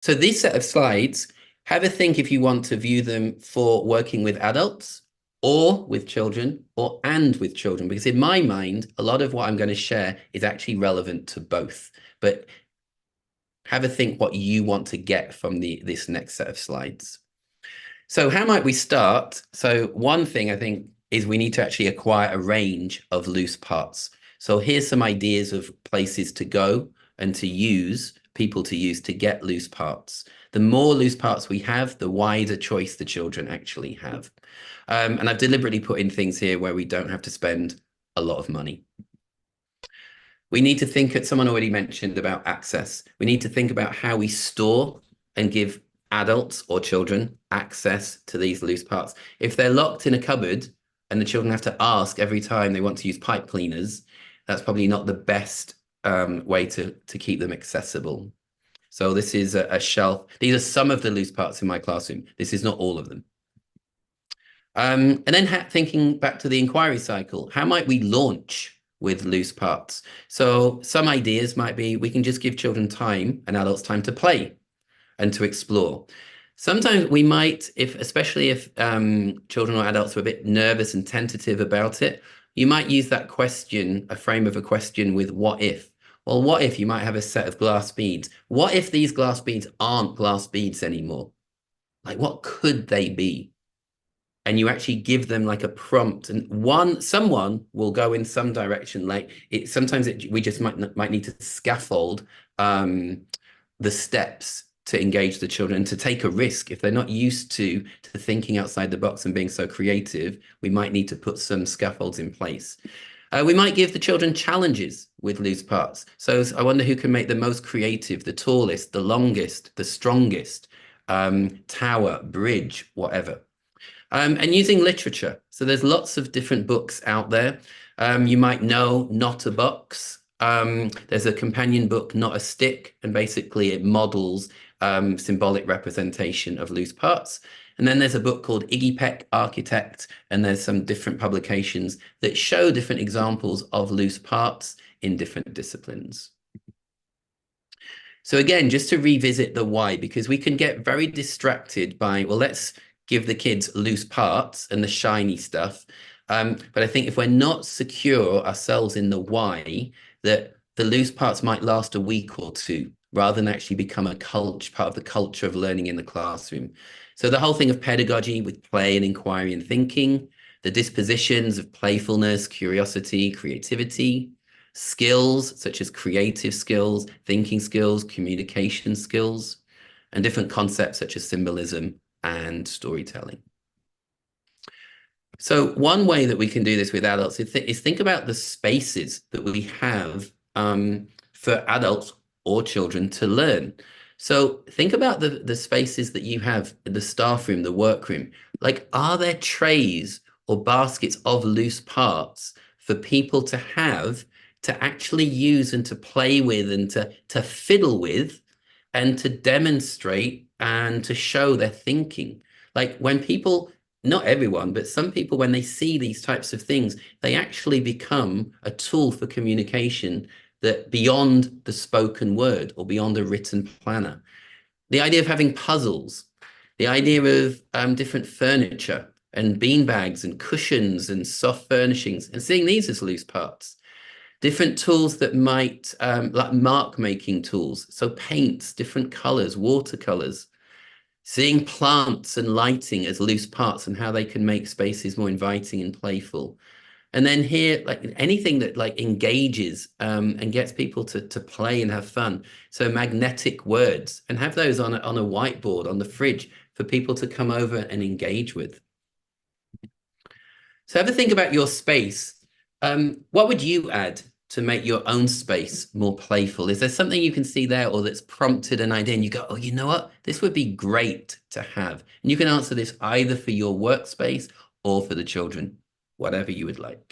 So this set of slides, have a think if you want to view them for working with adults or with children and with children, because in my mind, a lot of what I'm going to share is actually relevant to both. But have a think what you want to get from this next set of slides. So how might we start? So one thing I think is we need to actually acquire a range of loose parts. So here's some ideas of places to go and to use, people to use to get loose parts. The more loose parts we have, the wider choice the children actually have. And I've deliberately put in things here where we don't have to spend a lot of money. We need to think, someone already mentioned about access. We need to think about how we store and give adults or children access to these loose parts. If they're locked in a cupboard and the children have to ask every time they want to use pipe cleaners, that's probably not the best way to keep them accessible. So this is a shelf. These are some of the loose parts in my classroom. This is not all of them. And then thinking back to the inquiry cycle, how might we launch with loose parts? So some ideas might be we can just give children time and adults time to play and to explore. Sometimes we might, especially if children or adults are a bit nervous and tentative about it, you might use that question, a frame of a question with what if? Well, what if you might have a set of glass beads? What if these glass beads aren't glass beads anymore? Like, what could they be? And you actually give them like a prompt, and someone will go in some direction. Like we just might need to scaffold the steps to engage the children, to take a risk. If they're not used to thinking outside the box and being so creative, we might need to put some scaffolds in place. We might give the children challenges with loose parts. So I wonder who can make the most creative, the tallest, the longest, the strongest, tower, bridge, whatever. And using literature. So there's lots of different books out there. You might know Not a Box. There's a companion book, Not a Stick, and basically it models symbolic representation of loose parts. And then there's a book called Iggy Peck, Architect, and there's some different publications that show different examples of loose parts in different disciplines. So again, just to revisit the why, because we can get very distracted by, well, let's give the kids loose parts and the shiny stuff. But I think if we're not secure ourselves in the why, that the loose parts might last a week or two, rather than actually become a part of the culture of learning in the classroom. So the whole thing of pedagogy with play and inquiry and thinking, the dispositions of playfulness, curiosity, creativity, skills such as creative skills, thinking skills, communication skills, and different concepts such as symbolism and storytelling. So one way that we can do this with adults is think about the spaces that we have for adults or children to learn. So think about the spaces that you have in the staff room, the workroom. Like, are there trays or baskets of loose parts for people to have to actually use and to play with and to fiddle with and to demonstrate and to show their thinking? Like, when people, not everyone, but some people, when they see these types of things, they actually become a tool for communication that beyond the spoken word or beyond a written planner. The idea of having puzzles, the idea of different furniture and beanbags and cushions and soft furnishings, and seeing these as loose parts. Different tools that might, like mark making tools, so paints, different colors, watercolors. Seeing plants and lighting as loose parts and how they can make spaces more inviting and playful. And then here, like anything that like engages and gets people to play and have fun. So magnetic words, and have those on a whiteboard on the fridge for people to come over and engage with. So have a think about your space. What would you add to make your own space more playful? Is there something you can see there or that's prompted an idea and you go, oh, you know what? This would be great to have. And you can answer this either for your workspace or for the children, whatever you would like.